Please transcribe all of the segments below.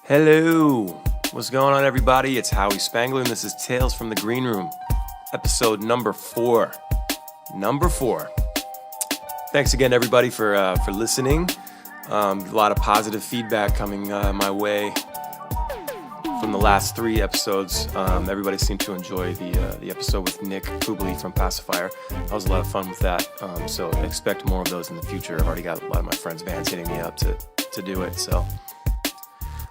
Hello, what's going on, everybody? It's Howie Spangler, and this is Tales from the Green Room, episode number 4. Thanks again, everybody, for listening. A lot of positive feedback coming my way from the last 3 episodes. Everybody seemed to enjoy the episode with Nick Kubley from Pacifier. That was a lot of fun with that. So expect more of those in the future. I've already got a lot of my friends' bands hitting me up to do it. So.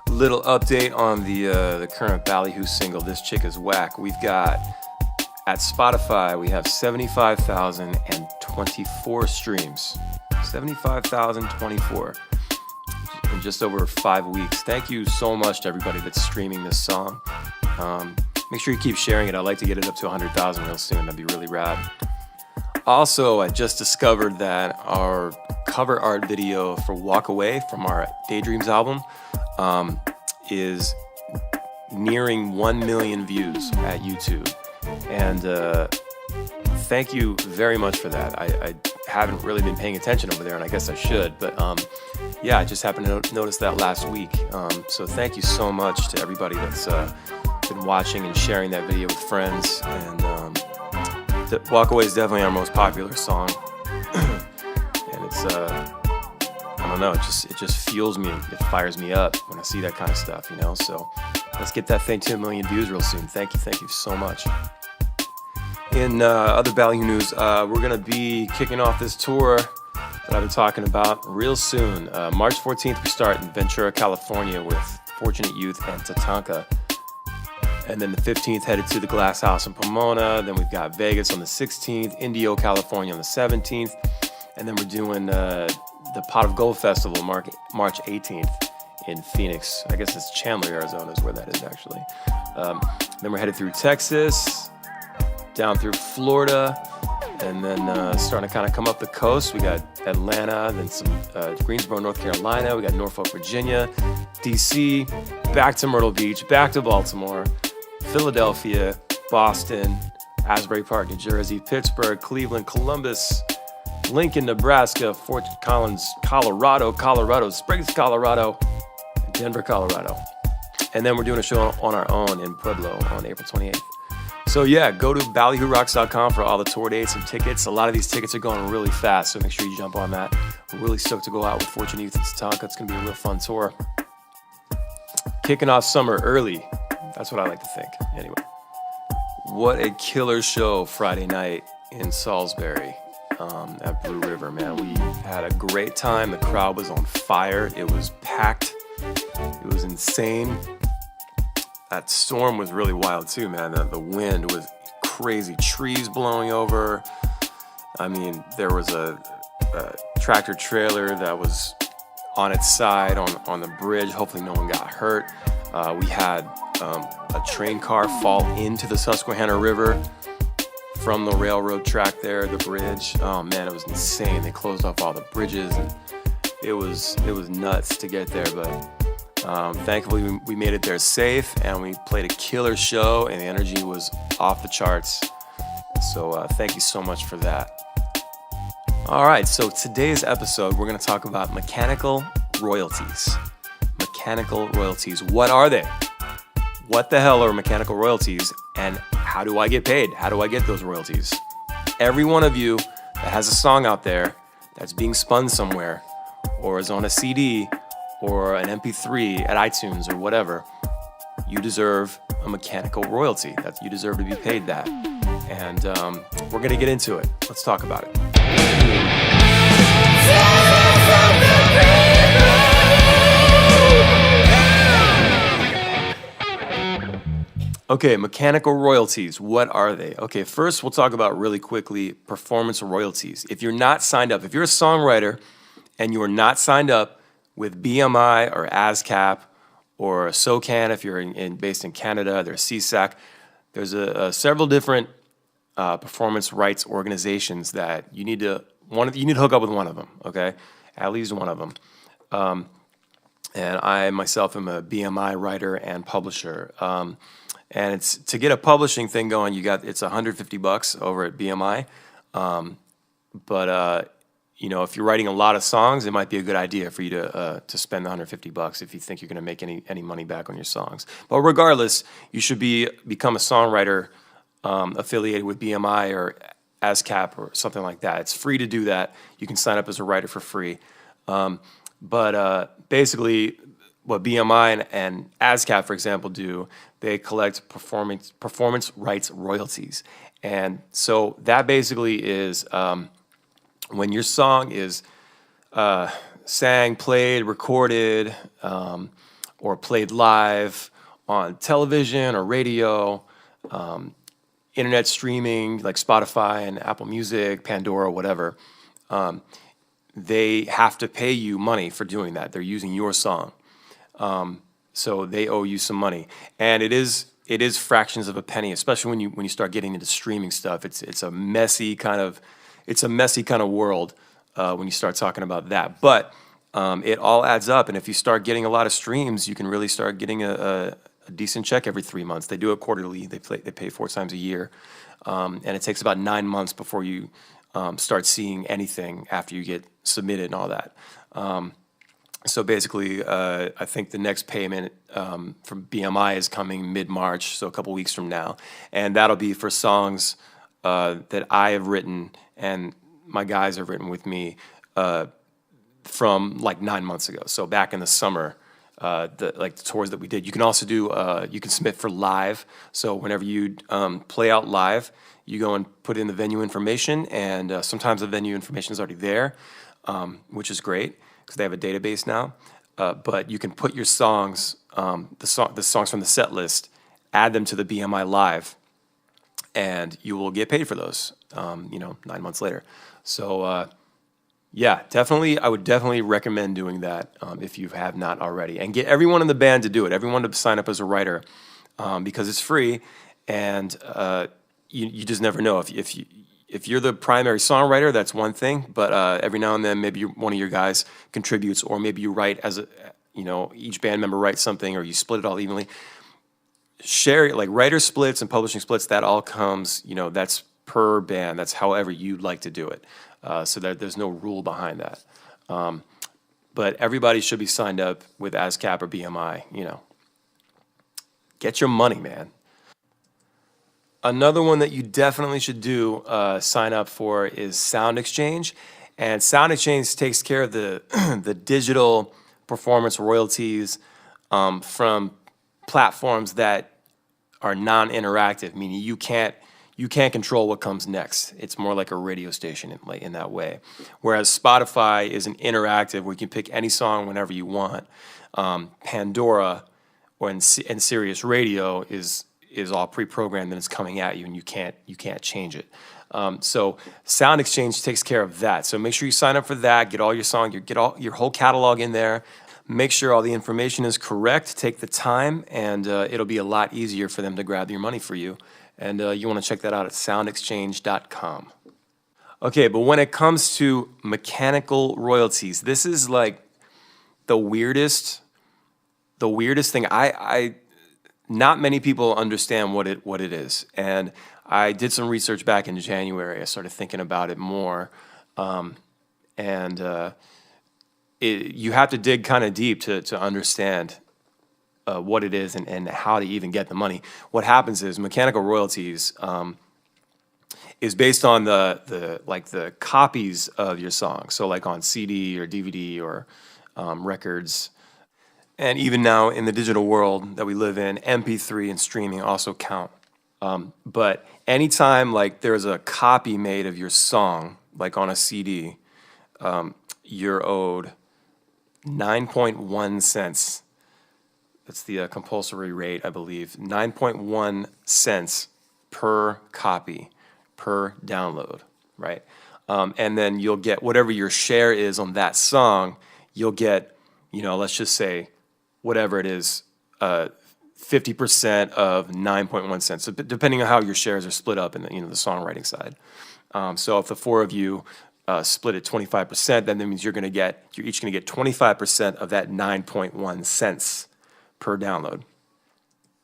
Little update on the current Ballyhoo single, This Chick Is Whack. We've got, at Spotify, we have 75,024 streams. 75,024 in just over 5 weeks. Thank you so much to everybody that's streaming this song. Make sure you keep sharing it. I'd like to get it up to 100,000 real soon. That'd be really rad. Also, I just discovered that our cover art video for Walk Away from our Daydreams album is nearing 1 million views at YouTube. And thank you very much for that. I haven't really been paying attention over there, and I guess I should. But yeah, I just happened to notice that last week. So thank you so much to everybody that's been watching and sharing that video with friends. And Walk Away is definitely our most popular song. And it's I don't know, it just fuels me, it fires me up when I see that kind of stuff, you know? So let's get that thing to 1 million views real soon. Thank you so much. In other Ballyhoo news, we're gonna be kicking off this tour that I've been talking about real soon. March 14th, we start in Ventura, California with Fortunate Youth and Tatanka. And then the 15th, headed to the Glass House in Pomona. Then we've got Vegas on the 16th, Indio, California on the 17th. And then we're doing the Pot of Gold Festival, March 18th in Phoenix. I guess it's Chandler, Arizona is where that is, actually. Then we're headed through Texas, down through Florida, and then starting to kind of come up the coast. We got Atlanta, then some Greensboro, North Carolina. We got Norfolk, Virginia, D.C., back to Myrtle Beach, back to Baltimore, Philadelphia, Boston, Asbury Park, New Jersey, Pittsburgh, Cleveland, Columbus, Lincoln, Nebraska, Fort Collins, Colorado Springs, Colorado, and Denver, Colorado. And then we're doing a show on our own in Pueblo on April 28th. So yeah, go to ballyhoorocks.com for all the tour dates and tickets. A lot of these tickets are going really fast, so make sure you jump on that. We're really stoked to go out with Fortune Youth and Tatanka. It's going to be a real fun tour. Kicking off summer early. That's what I like to think. Anyway, what a killer show Friday night in Salisbury. At Brew River, man. We had a great time. The crowd was on fire. It was packed. It was insane. That storm was really wild too, man. The wind was crazy. Trees blowing over. I mean, there was a tractor trailer that was on its side on the bridge. Hopefully no one got hurt. We had a train car fall into the Susquehanna River from the railroad track there, the bridge. Oh man, it was insane. They closed off all the bridges, and it was nuts to get there. But thankfully, we made it there safe, and we played a killer show, and the energy was off the charts. So thank you so much for that. All right, so today's episode, we're going to talk about mechanical royalties. Mechanical royalties. What are they? What the hell are mechanical royalties, and how do I get paid? How do I get those royalties? Every one of you that has a song out there that's being spun somewhere, or is on a CD, or an MP3 at iTunes, or whatever, you deserve a mechanical royalty. You deserve to be paid that. And we're going to get into it. Let's talk about it. Okay, mechanical royalties, what are they? Okay, first we'll talk about really quickly performance royalties. If you're not signed up, if you're a songwriter and you are not signed up with BMI or ASCAP or SOCAN, if you're based in Canada, there's CSAC, there's several different performance rights organizations that you need to hook up with one of them, okay? At least one of them. And I myself am a BMI writer and publisher. And it's to get a publishing thing going, it's $150 over at BMI. But if you're writing a lot of songs, it might be a good idea for you to spend the $150 if you think you're going to make any money back on your songs. But regardless, you should become a songwriter affiliated with BMI or ASCAP or something like that. It's free to do that. You can sign up as a writer for free. But basically, what BMI and ASCAP, for example, do, they collect performance rights royalties. And so that basically is when your song is sang, played, recorded, or played live on television or radio, internet streaming like Spotify and Apple Music, Pandora, whatever, they have to pay you money for doing that. They're using your song. So they owe you some money. And it is fractions of a penny, especially when you start getting into streaming stuff. It's a messy kind of world when you start talking about that. But it all adds up, and if you start getting a lot of streams, you can really start getting a decent check every 3 months. They do it quarterly. They pay 4 times a year, and it takes about 9 months before you start seeing anything after you get submitted and all that. So basically, I think the next payment from BMI is coming mid-March, so a couple weeks from now, and that'll be for songs that I have written and my guys have written with me from like 9 months ago. So back in the summer, the tours that we did. You can also do you can submit for live. So whenever you play out live, you go and put in the venue information, and sometimes the venue information is already there, which is great because they have a database now. But you can put your songs, the songs from the set list, add them to the BMI live, and you will get paid for those. 9 months later. So yeah, I would definitely recommend doing that if you have not already, and get everyone in the band to do it. Everyone to sign up as a writer because it's free, and you just never know if you're the primary songwriter. That's one thing, but every now and then maybe one of your guys contributes, or maybe you write as each band member writes something, or you split it all evenly. Share like writer splits and publishing splits. That all comes, that's per band. That's however you'd like to do it. So that there's no rule behind that. But everybody should be signed up with ASCAP or BMI. Get your money, man. Another one that you definitely should do sign up for is Sound Exchange, and Sound Exchange takes care of the the digital performance royalties from platforms that are non-interactive, meaning you can't control what comes next. It's more like a radio station in that way. Whereas Spotify is an interactive where you can pick any song whenever you want. Pandora and Sirius Radio is all pre-programmed and it's coming at you, and you can't change it. So Sound Exchange takes care of that. So make sure you sign up for that. Get all your songs, get all your whole catalog in there. Make sure all the information is correct. Take the time, and it'll be a lot easier for them to grab your money for you. And you want to check that out at soundexchange.com. Okay, but when it comes to mechanical royalties, this is like the weirdest thing. I not many people understand what it is, and I did some research back in January. I started thinking about it more, you have to dig kind of deep to understand what it is and how to even get the money. What happens is mechanical royalties is based on the copies of your song. So like on CD or DVD or records. And even now in the digital world that we live in, MP3 and streaming also count. But anytime like there's a copy made of your song, like on a CD, you're owed 9.1 cents. That's the compulsory rate, I believe. 9.1 cents per copy, per download, right? And then you'll get whatever your share is on that song. You'll get, let's just say, whatever it is, 50% of 9.1 cents. So depending on how your shares are split up in the songwriting side. So if the four of you split it 25%, then that means you're each gonna get 25% of that 9.1 cents per download.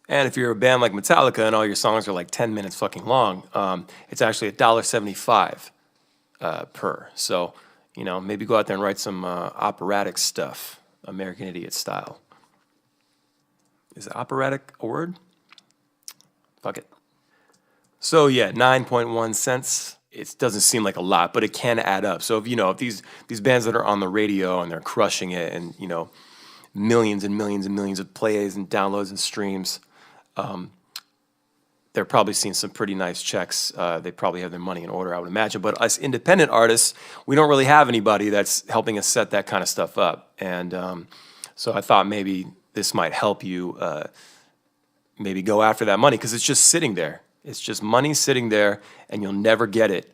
And if you're a band like Metallica and all your songs are like 10 minutes fucking long, it's actually $1.75 per. So, Maybe go out there and write some operatic stuff, American Idiot style. Is operatic a word? Fuck it. So yeah, 9.1 cents. It doesn't seem like a lot, but it can add up. So if these bands that are on the radio and they're crushing it, and millions and millions and millions of plays and downloads and streams, they're probably seeing some pretty nice checks. They probably have their money in order, I would imagine. But us independent artists, we don't really have anybody that's helping us set that kind of stuff up. And so I thought maybe this might help you maybe go after that money, because it's just sitting there. It's just money sitting there, and you'll never get it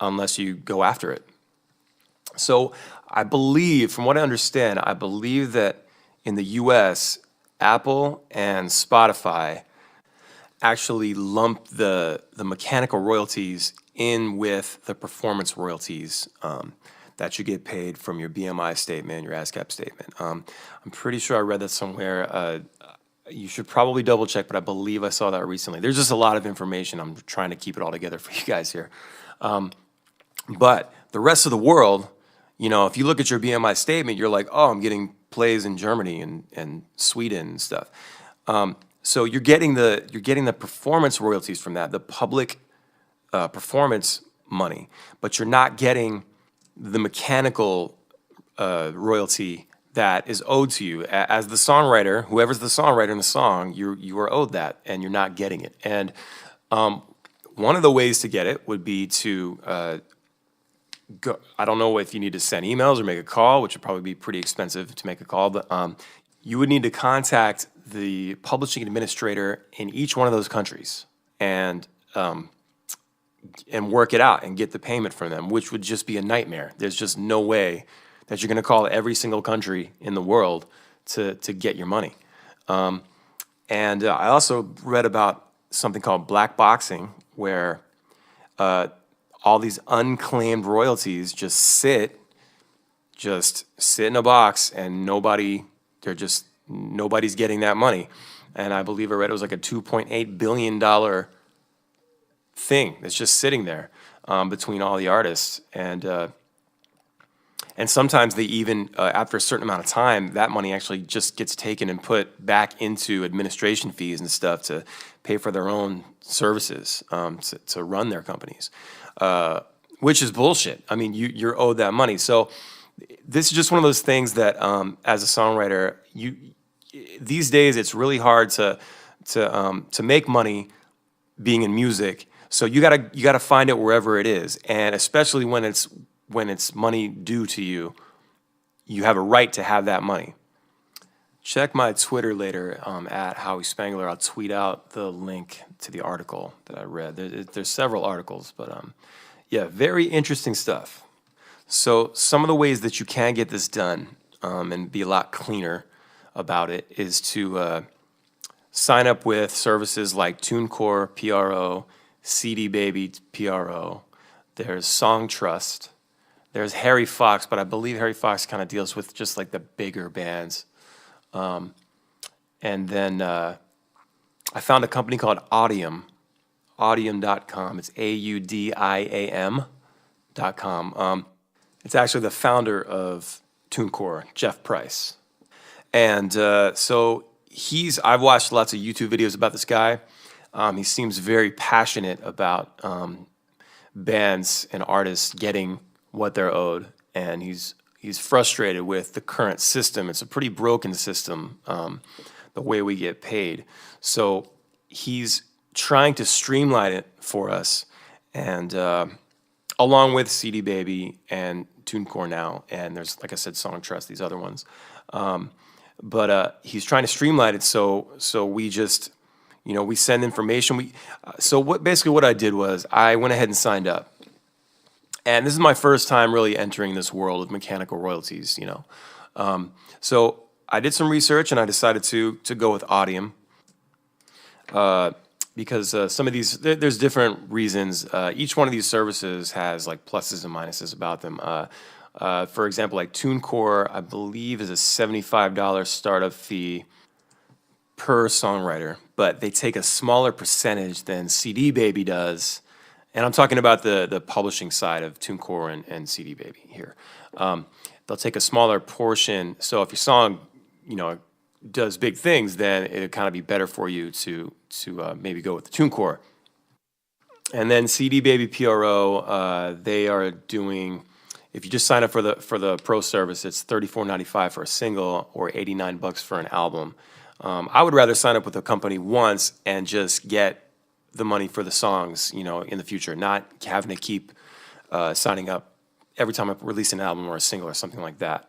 unless you go after it. So I believe, from what I understand, I believe that in the US, Apple and Spotify actually lump the mechanical royalties in with the performance royalties that you get paid from your BMI statement, your ASCAP statement. I'm pretty sure I read that somewhere. You should probably double check, but I believe I saw that recently. There's just a lot of information. I'm trying to keep it all together for you guys here. But the rest of the world, if you look at your BMI statement, you're like, oh, I'm getting plays in Germany and Sweden and stuff. So you're getting the performance royalties from that, the public performance money, but you're not getting the mechanical royalty that is owed to you as the songwriter. Whoever's the songwriter in the song, you are owed that, and you're not getting it. And one of the ways to get it would be to go. I don't know if you need to send emails or make a call, which would probably be pretty expensive to make a call, but you would need to contact the publishing administrator in each one of those countries and work it out and get the payment from them, which would just be a nightmare. There's just no way that you're going to call every single country in the world to get your money. And I also read about something called black boxing, where all these unclaimed royalties just sit in a box, and nobody's getting that money. And I believe I read it was like a $2.8 billion thing that's just sitting there between all the artists. And sometimes they even, after a certain amount of time, that money actually just gets taken and put back into administration fees and stuff to pay for their own services to run their companies, which is bullshit. I mean, you're owed that money. So this is just one of those things that, as a songwriter, these days it's really hard to make money being in music. So you gotta find it wherever it is, and especially when it's money due to you, you have a right to have that money. Check my Twitter later at Howi Spangler. I'll tweet out the link to the article that I read. There's several articles, but yeah, very interesting stuff. So some of the ways that you can get this done and be a lot cleaner about it is to sign up with services like TuneCore, PRO, CD Baby, PRO. There's Song Trust. There's Harry Fox, but I believe Harry Fox kind of deals with just like the bigger bands. And then I found a company called Audium, audium.com. It's AUDIAM.com. It's actually the founder of TuneCore, Jeff Price. And so I've watched lots of YouTube videos about this guy. He seems very passionate about bands and artists getting what they're owed, and he's frustrated with the current system. It's a pretty broken system, the way we get paid. So he's trying to streamline it for us, and along with CD Baby and TuneCore now, and there's, like I said, Song Trust, these other ones. But he's trying to streamline it so we just, we send information. So what I did was I went ahead and signed up. And this is my first time really entering this world of mechanical royalties, So I did some research and I decided to go with Audium because some of these, there's different reasons. Each one of these services has like pluses and minuses about them. For example, like TuneCore, I believe, is a $75 startup fee per songwriter, but they take a smaller percentage than CD Baby does, And I'm talking about the publishing side of TuneCore and CD Baby here. They'll take a smaller portion. So if your song, does big things, then it'll kind of be better for you to maybe go with the TuneCore. And then CD Baby PRO, they are doing. If you just sign up for the pro service, it's $34.95 for a single or $89 for an album. I would rather sign up with a company once and just get the money for the songs, in the future, not having to keep signing up every time I release an album or a single or something like that.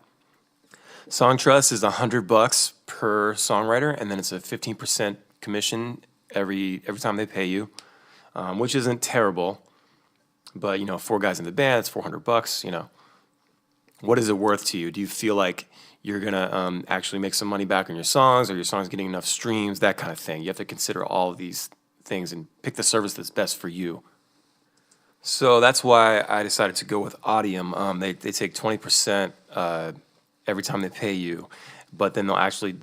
Song Trust is $100 per songwriter, and then it's a 15% commission every time they pay you, which isn't terrible. But 4 guys in the band, it's $400. What is it worth to you? Do you feel like you're gonna actually make some money back on your songs, or your songs getting enough streams? That kind of thing. You have to consider all of these things and pick the service that's best for you. So that's why I decided to go with Audium. They take 20% every time they pay you, but then they'll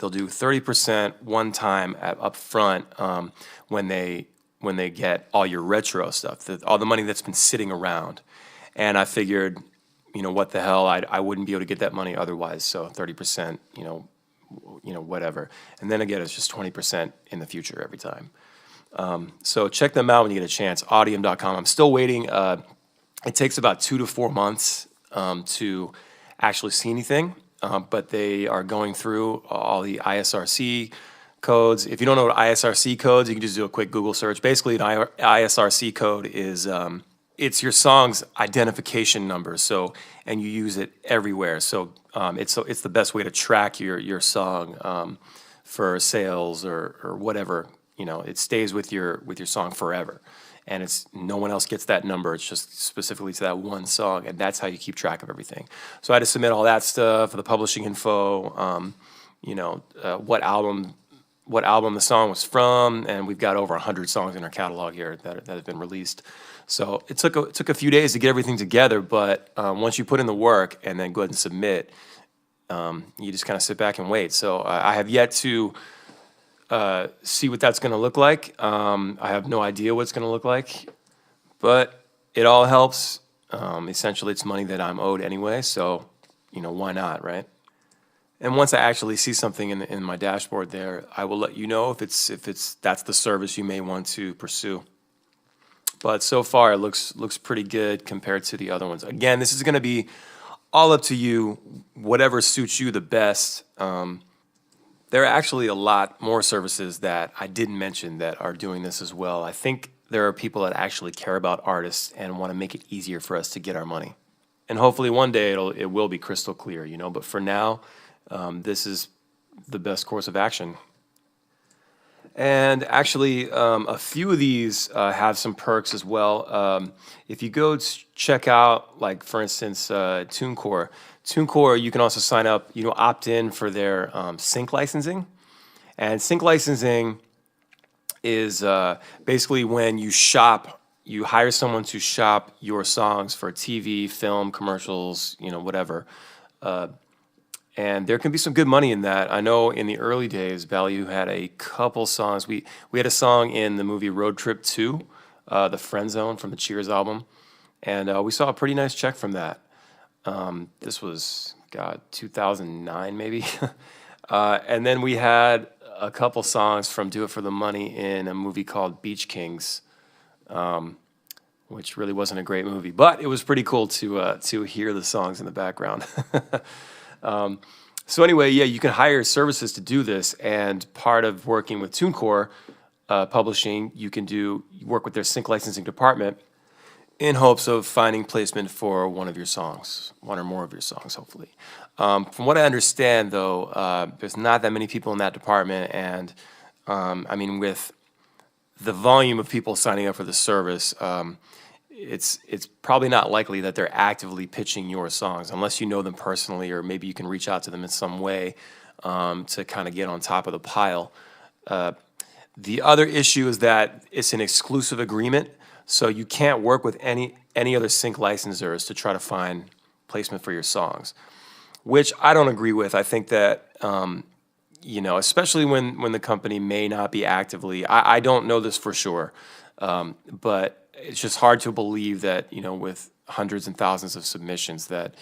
do 30% one time up front when they get all your retro stuff, all the money that's been sitting around. And I figured, what the hell, I wouldn't be able to get that money otherwise. So 30%, whatever. And then again, it's just 20% in the future every time. So check them out when you get a chance. Audium.com. I'm still waiting. It takes about 2 to 4 months to actually see anything, but they are going through all the ISRC codes. If you don't know what ISRC codes, you can just do a quick Google search. Basically, an ISRC code is it's your song's identification number. So, and you use it everywhere. So it's the best way to track your song for sales or whatever. It stays with your song forever, and it's no one else gets that number. It's just specifically to that one song, and that's how you keep track of everything. So I had to submit all that stuff for the publishing info. What album the song was from, and we've got over 100 songs in our catalog here that have been released. So it took a few days to get everything together, but once you put in the work and then go ahead and submit, you just kind of sit back and wait. So I have yet to see what that's going to look like. I have no idea what it's going to look like, but it all helps. Essentially, it's money that I'm owed anyway, so why not, right? And once I actually see something in my dashboard there, I will let you know if that's the service you may want to pursue. But so far, it looks pretty good compared to the other ones. Again, this is going to be all up to you, whatever suits you the best. There are actually a lot more services that I didn't mention that are doing this as well. I think there are people that actually care about artists and want to make it easier for us to get our money. And hopefully one day it will be crystal clear, But for now, this is the best course of action. And actually, a few of these have some perks as well. If you go check out, like for instance, TuneCore, you can also sign up, opt in for their sync licensing. And sync licensing is basically when you hire someone to shop your songs for TV, film, commercials, whatever. And there can be some good money in that. I know in the early days, Value had a couple songs. We had a song in the movie Road Trip 2, The Friend Zone from the Cheers album. And we saw a pretty nice check from that. This was, 2009 maybe. And then we had a couple songs from Do It For The Money in a movie called Beach Kings, which really wasn't a great movie. But it was pretty cool to hear the songs in the background. So anyway, yeah, you can hire services to do this, and part of working with TuneCore Publishing, you work with their sync licensing department in hopes of finding placement for one or more of your songs, hopefully. From what I understand, though, there's not that many people in that department, and with the volume of people signing up for the service, it's probably not likely that they're actively pitching your songs unless you know them personally, or maybe you can reach out to them in some way to kind of get on top of the pile. The other issue is that it's an exclusive agreement, so you can't work with any other sync licensors to try to find placement for your songs, which I don't agree with. I think that especially when the company may not be actively, I don't know this for sure, but it's just hard to believe that, with hundreds and thousands of submissions, that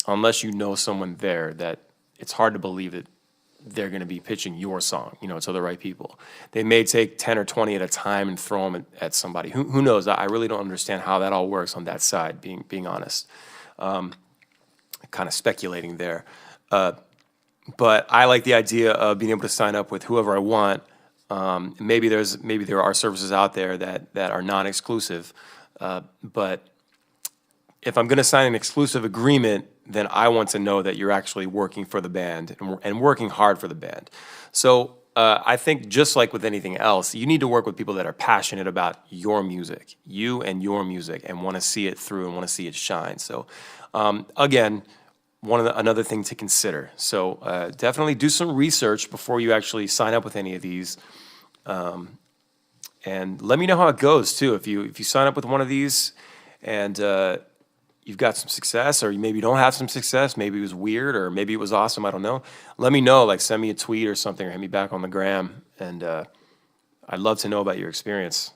unless you know someone there, that it's hard to believe that they're going to be pitching your song, to the right people. They may take 10 or 20 at a time and throw them at somebody. Who knows? I really don't understand how that all works on that side, being honest. Kind of speculating there. But I like the idea of being able to sign up with whoever I want. Maybe there are services out there that are non-exclusive. But if I'm going to sign an exclusive agreement, then I want to know that you're actually working for the band and working hard for the band. So I think just like with anything else, you need to work with people that are passionate about your music, and want to see it through and want to see it shine. So again, another thing to consider. So definitely do some research before you actually sign up with any of these. And let me know how it goes too. If you sign up with one of these and you've got some success, or you maybe don't have some success, maybe it was weird, or maybe it was awesome, I don't know. Let me know, like send me a tweet or something, or hit me back on the gram, and I'd love to know about your experience.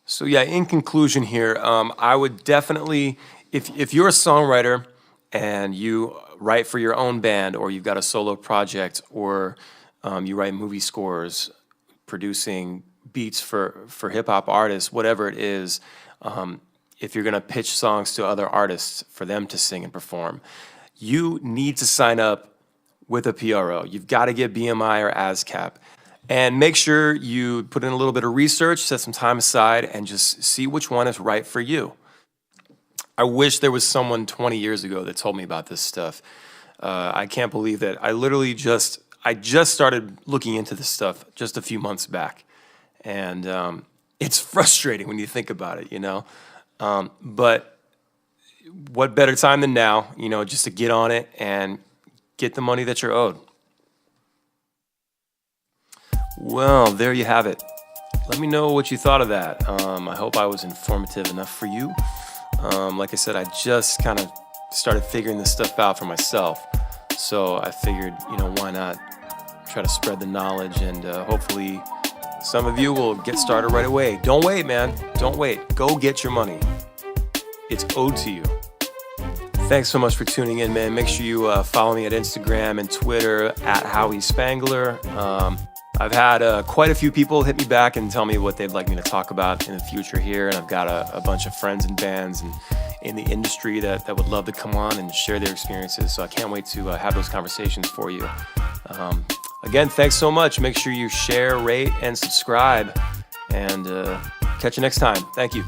So yeah, in conclusion here, I would definitely, if you're a songwriter and you write for your own band, or you've got a solo project, or you write movie scores, producing beats for hip-hop artists, whatever it is, if you're going to pitch songs to other artists for them to sing and perform, you need to sign up with a PRO. You've got to get BMI or ASCAP. And make sure you put in a little bit of research, set some time aside, and just see which one is right for you. I wish there was someone 20 years ago that told me about this stuff. I can't believe that I just started looking into this stuff just a few months back. And it's frustrating when you think about it, but what better time than now, just to get on it and get the money that you're owed. Well, there you have it. Let me know what you thought of that. I hope I was informative enough for you. Like I said, I just kind of started figuring this stuff out for myself. So I figured, why not try to spread the knowledge, and hopefully some of you will get started right away. Don't wait, man. Don't wait. Go get your money. It's owed to you. Thanks so much for tuning in, man. Make sure you follow me at Instagram and Twitter at Howi Spangler. I've had quite a few people hit me back and tell me what they'd like me to talk about in the future here, and I've got a bunch of friends and bands and in the industry that would love to come on and share their experiences. So I can't wait to have those conversations for you. Again, thanks so much. Make sure you share, rate, and subscribe, and catch you next time. Thank you.